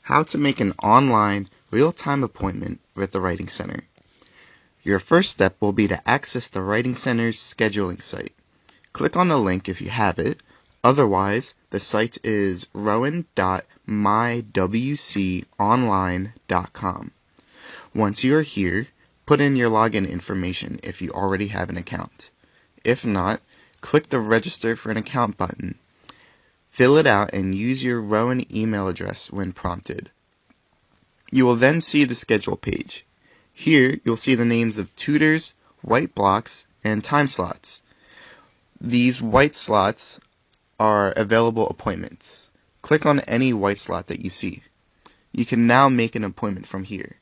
How to make an online real-time appointment with the Writing Center. Your first step will be to access the Writing Center's scheduling site. Click on the link if you have it. Otherwise, the site is rowan.mywconline.com. Once you are here, put in your login information if you already have an account. If not, click the Register for an Account button. Fill it out and use your Rowan email address when prompted. You will then see the schedule page. Here, you'll see the names of tutors, white blocks, and time slots. These white slots are available appointments. Click on any white slot that you see. You can now make an appointment from here.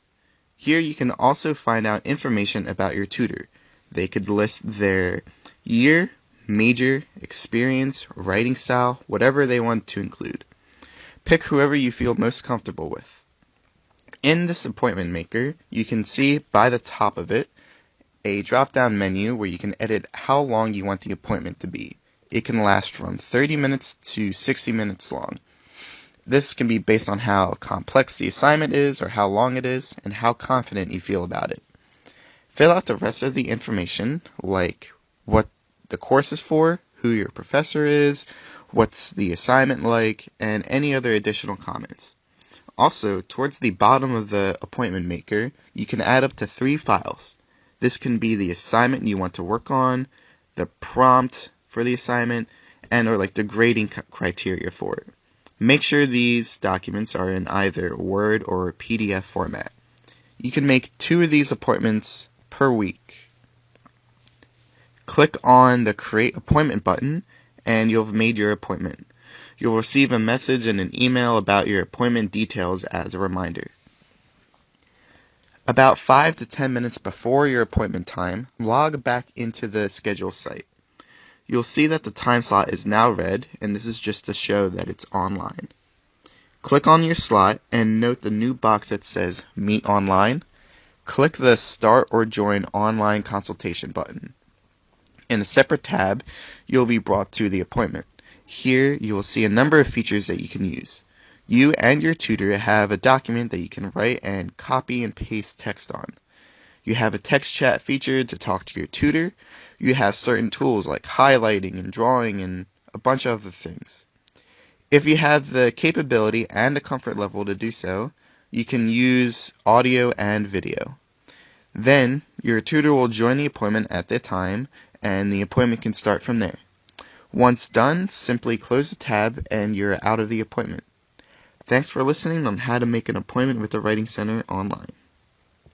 Here you can also find out information about your tutor. They could list their year, major, experience, writing style, whatever they want to include. Pick whoever you feel most comfortable with. In this appointment maker, you can see by the top of it a drop-down menu where you can edit how long you want the appointment to be. It can last from 30 minutes to 60 minutes long. This can be based on how complex the assignment is or how long it is and how confident you feel about it. Fill out the rest of the information, like what the course is for, who your professor is, what's the assignment like, and any other additional comments. Also, towards the bottom of the appointment maker, you can add up to 3 files. This can be the assignment you want to work on, the prompt for the assignment, and or like the grading criteria for it. Make sure these documents are in either Word or PDF format. You can make 2 of these appointments per week. Click on the Create Appointment button and you'll have made your appointment. You'll receive a message and an email about your appointment details as a reminder. About 5 to 10 minutes before your appointment time, log back into the schedule site. You'll see that the time slot is now red, and this is just to show that it's online. Click on your slot and note the new box that says Meet Online. Click the Start or Join Online Consultation button. In a separate tab, you'll be brought to the appointment. Here, you will see a number of features that you can use. You and your tutor have a document that you can write and copy and paste text on. You have a text chat feature to talk to your tutor. You have certain tools like highlighting and drawing and a bunch of other things. If you have the capability and the comfort level to do so, you can use audio and video. Then, your tutor will join the appointment at the time, and the appointment can start from there. Once done, simply close the tab and you're out of the appointment. Thanks for listening on how to make an appointment with the Writing Center online.